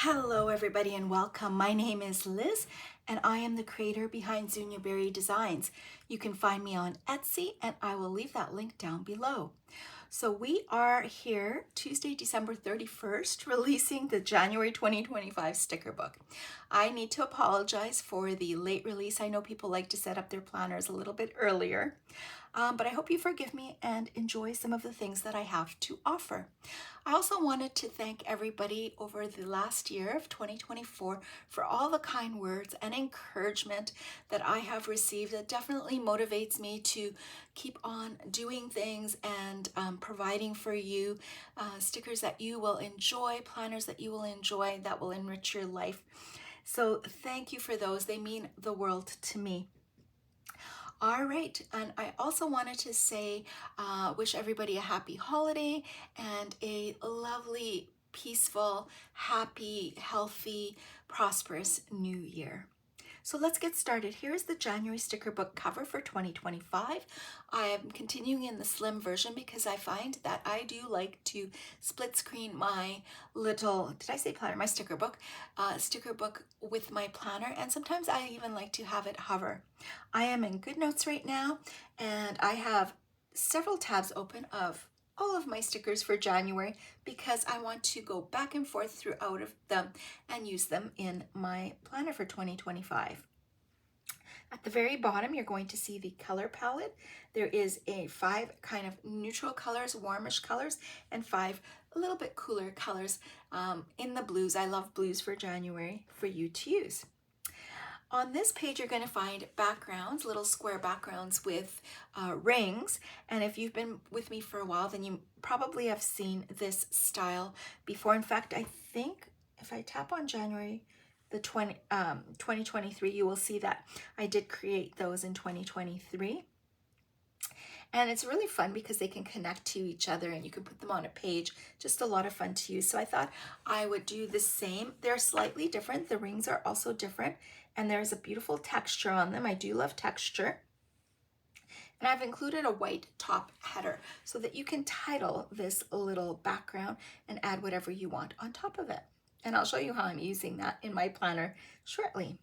Hello everybody and welcome. My name is Liz and I am the creator behind Zunia Berry Designs. You can find me on Etsy and I will leave that link down below. So we are here Tuesday, December 31st, releasing the January 2025 sticker book. I need to apologize for the late release. I know people like to set up their planners a little bit earlier, but I hope you forgive me and enjoy some of the things that I have to offer. I also wanted to thank everybody over the last year of 2024 for all the kind words and encouragement that I have received. That definitely motivates me to keep on doing things and providing for you stickers that you will enjoy, planners that you will enjoy, that will enrich your life. So thank you for those. They mean the world to me. All right, and I also wanted to say, wish everybody a happy holiday and a lovely, peaceful, happy, healthy, prosperous new year. So let's get started. Here's the January sticker book cover for 2025. I am continuing in the slim version because I find that I do like to split screen my little, did I say planner? My sticker book with my planner, and sometimes I even like to have it hover. I am in GoodNotes right now and I have several tabs open of all of my stickers for January because I want to go back and forth throughout of them and use them in my planner for 2025. At the very bottom, you're going to see the color palette. There is a 5 kind of neutral colors, warmish colors, and 5 a little bit cooler colors in the blues. I love blues for January for you to use. On this page, you're going to find backgrounds, little square backgrounds with rings. And if you've been with me for a while, then you probably have seen this style before. In fact, I think if I tap on January the 2023, you will see that I did create those in 2023. And it's really fun because they can connect to each other and you can put them on a page. Just a lot of fun to use. So I thought I would do the same. They're slightly different. The rings are also different. And there's a beautiful texture on them. I do love texture. And I've included a white top header so that you can title this little background and add whatever you want on top of it. And I'll show you how I'm using that in my planner shortly.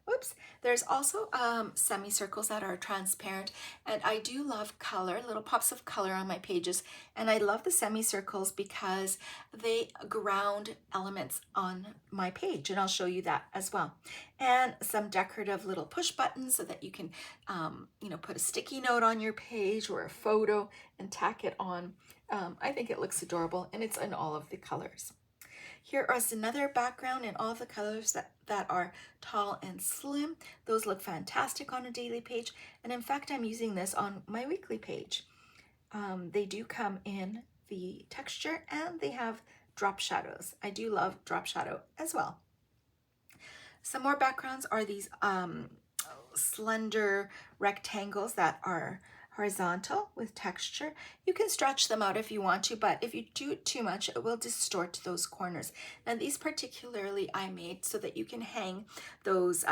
Oops, there's also semicircles that are transparent, and I do love color, little pops of color on my pages, and I love the semicircles because they ground elements on my page, and I'll show you that as well. And some decorative little push buttons so that you can, put a sticky note on your page or a photo and tack it on. I think it looks adorable, and it's in all of the colors. Here is another background in all of the colors that are tall and slim. Those look fantastic on a daily page. And in fact, I'm using this on my weekly page. They do come in the texture and they have drop shadows. I do love drop shadow as well. Some more backgrounds are these slender rectangles that are horizontal with texture. You can stretch them out if you want to, but if you do it too much, it will distort those corners. Now these particularly I made so that you can hang those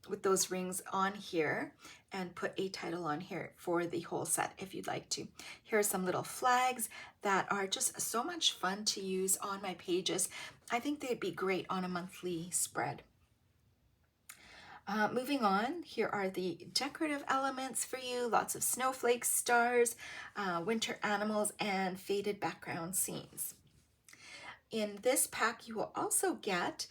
with those rings on here and put a title on here for the whole set if you'd like to. Here are some little flags that are just so much fun to use on my pages. I think they'd be great on a monthly spread. Moving on, here are the decorative elements for you. Lots of snowflakes, stars, winter animals, and faded background scenes. In this pack, you will also get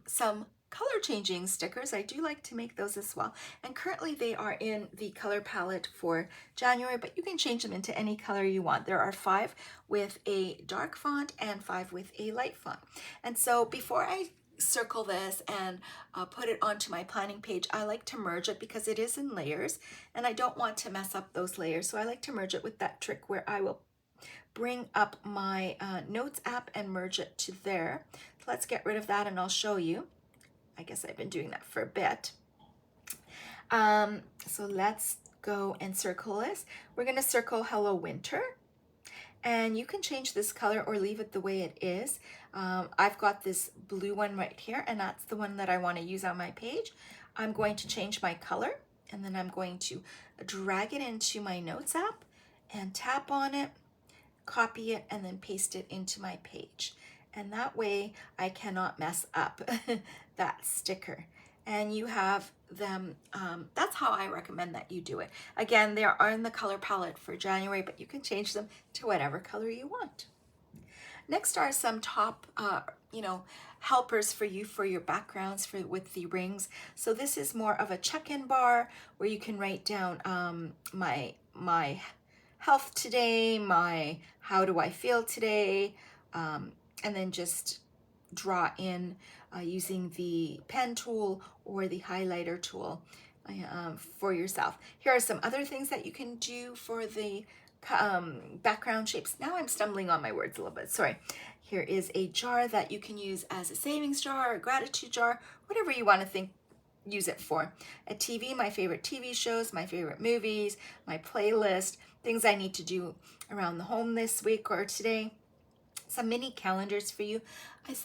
some color changing stickers. I do like to make those as well. And currently they are in the color palette for January, but you can change them into any color you want. There are 5 with a dark font and 5 with a light font. And so before I circle this and put it onto my planning page, I like to merge it because it is in layers and I don't want to mess up those layers. So I like to merge it with that trick where I will bring up my notes app and merge it to there. So let's get rid of that and I'll show you. I guess I've been doing that for a bit. So let's go and circle this. We're going to circle Hello Winter. And you can change this color or leave it the way it is. I've got this blue one right here, and that's the one that I want to use on my page. I'm going to change my color, and then I'm going to drag it into my Notes app and tap on it, copy it, and then paste it into my page. and that way I cannot mess up that sticker. And you have them, that's how I recommend that you do it. Again, they are in the color palette for January, but you can change them to whatever color you want. Next are some top, helpers for you for your backgrounds with the rings. So this is more of a check-in bar where you can write down my health today, my how do I feel today, and then just draw in using the pen tool or the highlighter tool for yourself. Here are some other things that you can do for the background shapes. Now I'm stumbling on my words a little bit, sorry. Here is a jar that you can use as a savings jar, a gratitude jar, whatever you want to use it for. A TV, my favorite TV shows, my favorite movies, my playlist, things I need to do around the home this week or today. Some mini calendars for you.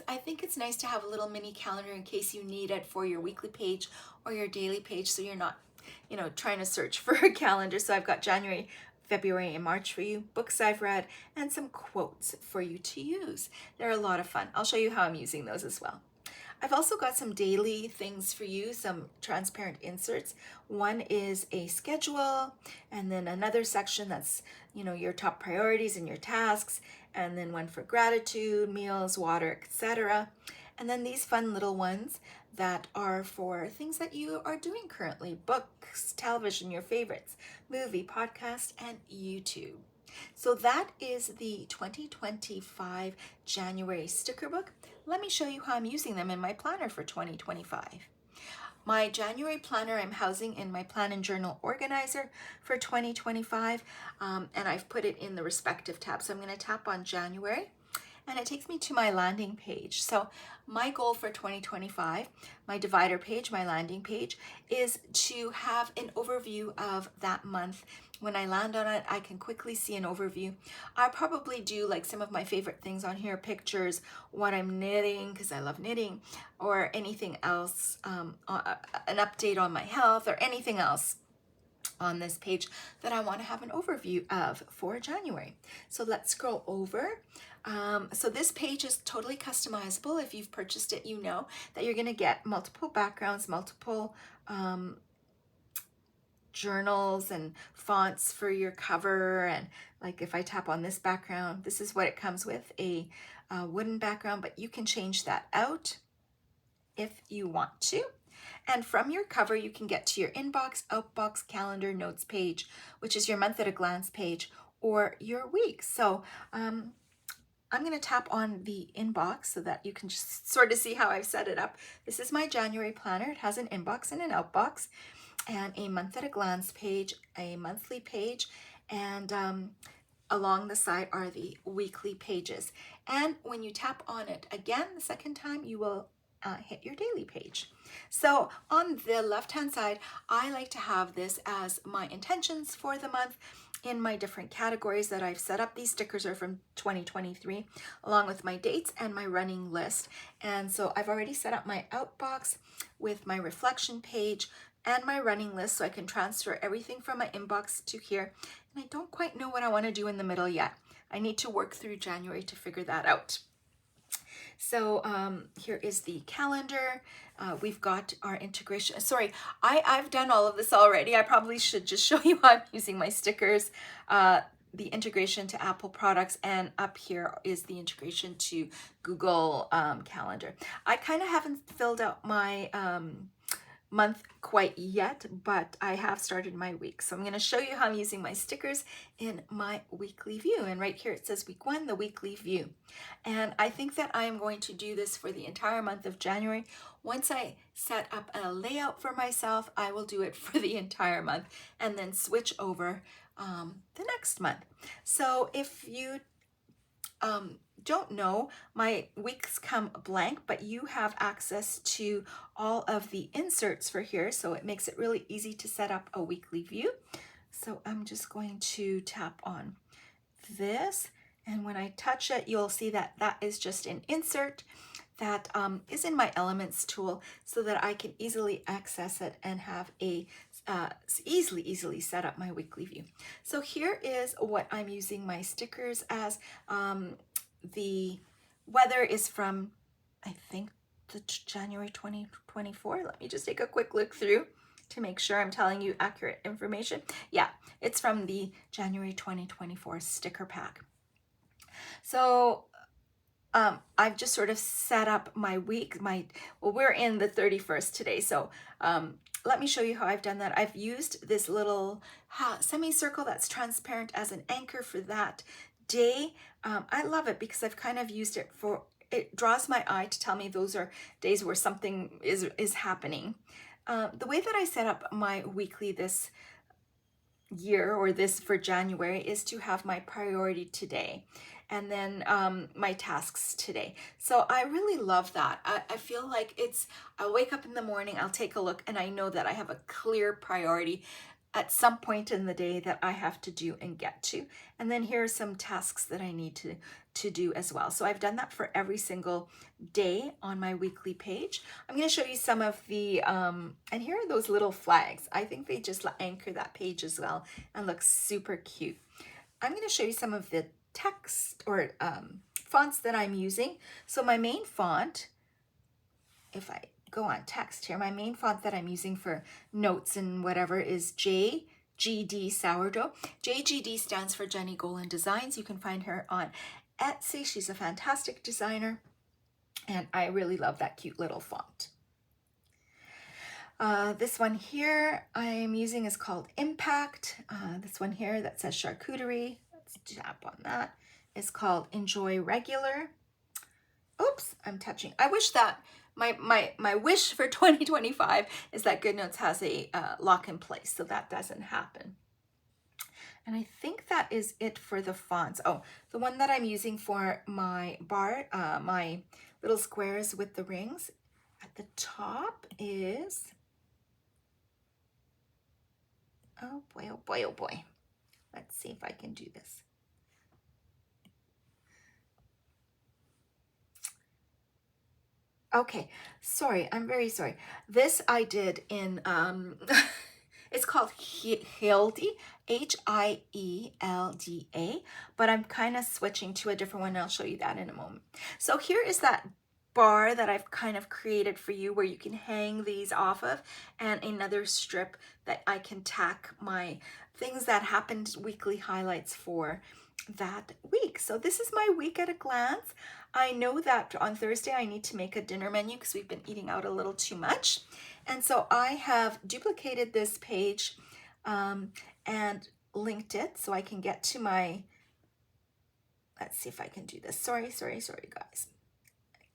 I think it's nice to have a little mini calendar in case you need it for your weekly page or your daily page, so you're not, trying to search for a calendar. So I've got January, February, and March for you, books I've read, and some quotes for you to use. They're a lot of fun. I'll show you how I'm using those as well. I've also got some daily things for you, some transparent inserts. One is a schedule, and then another section that's, your top priorities and your tasks, and then one for gratitude, meals, water, etc. And then these fun little ones that are for things that you are doing currently, books, television, your favorites, movie, podcast, and YouTube. So that is the 2025 January sticker book. Let me show you how I'm using them in my planner for 2025. My January planner I'm housing in my Plan and Journal organizer for 2025, and I've put it in the respective tabs. So I'm going to tap on January, and it takes me to my landing page. So my goal for 2025, my divider page, my landing page, is to have an overview of that month. When I land on it, I can quickly see an overview. I'll probably do like some of my favorite things on here, pictures, what I'm knitting, because I love knitting, or anything else, an update on my health, or anything else on this page that I want to have an overview of for January. So let's scroll over. So this page is totally customizable. If you've purchased it, you know that you're going to get multiple backgrounds, multiple journals and fonts for your cover. And like if I tap on this background, this is what it comes with, a wooden background, but you can change that out if you want to. And from your cover, you can get to your inbox, outbox, calendar, notes page, which is your month at a glance page, or your week. So I'm going to tap on the inbox so that you can just sort of see how I've set it up. This is my January planner. It has an inbox and an outbox, and a month at a glance page, a monthly page, and along the side are the weekly pages. And when you tap on it again the second time, you will hit your daily page. So on the left-hand side, I like to have this as my intentions for the month in my different categories that I've set up. These stickers are from 2023, along with my dates and my running list. And so I've already set up my outbox with my reflection page and my running list, so I can transfer everything from my inbox to here. And I don't quite know what I want to do in the middle yet. I need to work through January to figure that out. So here is the calendar. We've got our integration. Sorry, I've done all of this already. I probably should just show you how I'm using my stickers. The integration to Apple products, and up here is the integration to Google Calendar. I kind of haven't filled out my month quite yet, but I have started my week. So I'm going to show you how I'm using my stickers in my weekly view. And right here it says week 1, the weekly view. And I think that I am going to do this for the entire month of January. Once I set up a layout for myself, I will do it for the entire month and then switch over the next month. So if you don't know, my weeks come blank, but you have access to all of the inserts for here, so it makes it really easy to set up a weekly view. So I'm just going to tap on this, and when I touch it, you'll see that that is just an insert that is in my Elements tool, so that I can easily access it and have a easily set up my weekly view. So here is what I'm using my stickers as. The weather is from, I think, the January 2024. Let me just take a quick look through to make sure I'm telling you accurate information. Yeah, it's from the January 2024 sticker pack. So I've just sort of set up my week. Well, we're in the 31st today, so let me show you how I've done that. I've used this little semicircle that's transparent as an anchor for that day. I love it because I've kind of used it for, it draws my eye to tell me those are days where something is happening. The way that I set up my weekly this year, or this for January, is to have my priority today and then my tasks today. So I really love that. I feel like I'll wake up in the morning, I'll take a look, and I know that I have a clear priority at some point in the day that I have to do and get to. And then here are some tasks that I need to do as well. So I've done that for every single day on my weekly page. I'm going to show you some of the, and here are those little flags. I think they just anchor that page as well and look super cute. I'm going to show you some of the text or fonts that I'm using. So my main font, if I go on text here, my main font that I'm using for notes and whatever is JGD Sourdough. JGD stands for Jenny Golan Designs. You can find her on Etsy. She's a fantastic designer, and I really love that cute little font. This one here I'm using is called Impact. This one here that says Charcuterie, let's tap on that, is called Enjoy Regular. Oops, I'm touching. I wish that my wish for 2025 is that GoodNotes has a lock in place, so that doesn't happen. And I think that is it for the fonts. Oh, the one that I'm using for my bar, my little squares with the rings at the top is, oh boy, oh boy, oh boy. Let's see if I can do this. Okay, sorry, I'm very sorry. This I did in, it's called Hilda, Hielda, but I'm kind of switching to a different one, and I'll show you that in a moment. So here is that bar that I've kind of created for you where you can hang these off of, and another strip that I can tack my things that happened, weekly highlights for that week. So this is my week at a glance. I know that on Thursday I need to make a dinner menu because we've been eating out a little too much. And so I have duplicated this page and linked it so I can get to my, let's see if I can do this. Sorry, guys.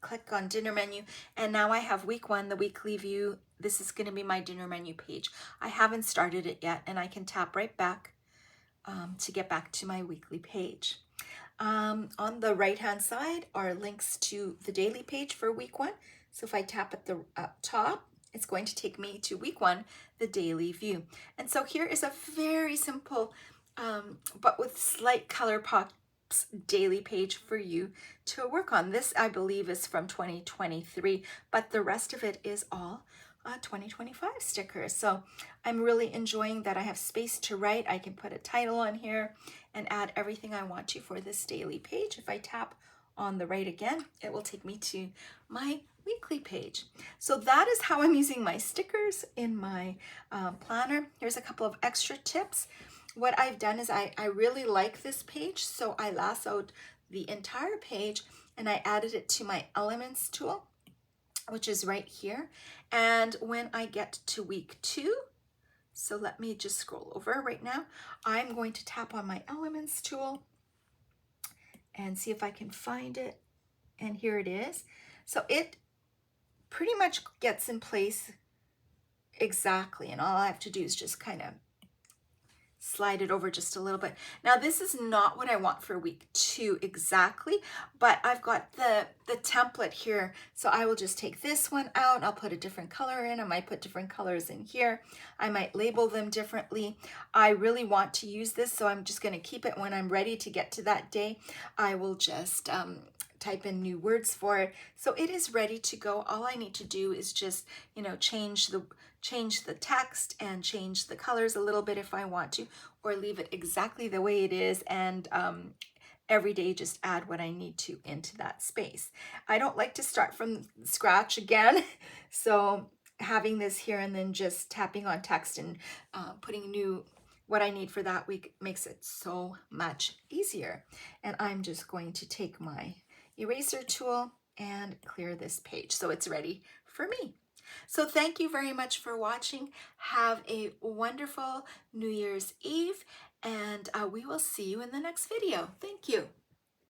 Click on dinner menu, and now I have week one, the weekly view. This is going to be my dinner menu page. I haven't started it yet, and I can tap right back to get back to my weekly page. On the right hand side are links to the daily page for week one. So if I tap at the top, it's going to take me to week one, the daily view. And so here is a very simple, but with slight color pops, daily page for you to work on. This, I believe, is from 2023, but the rest of it is all 2025 stickers. So I'm really enjoying that I have space to write. I can put a title on here and add everything I want to for this daily page. If I tap on the right again, it will take me to my weekly page. So that is how I'm using my stickers in my planner. Here's a couple of extra tips. What I've done is I really like this page, so I lassoed the entire page and I added it to my Elements tool, which is right here. And when I get to week two, so let me just scroll over right now, I'm going to tap on my Elements tool and see if I can find it. And here it is. So it pretty much gets in place exactly, and all I have to do is just kind of slide it over just a little bit. Now this is not what I want for week two exactly, but I've got the template here. So I will just take this one out. I'll put a different color in. I might put different colors in here. I might label them differently. I really want to use this, so I'm just going to keep it. When I'm ready to get to that day, I will just type in new words for it. So it is ready to go. All I need to do is just, you know, change the text and change the colors a little bit if I want to, or leave it exactly the way it is and every day just add what I need to into that space. I don't like to start from scratch again. So having this here and then just tapping on text and putting new what I need for that week makes it so much easier. And I'm just going to take my eraser tool and clear this page so it's ready for me. So thank you very much for watching. Have a wonderful New Year's Eve, and we will see you in the next video. Thank you.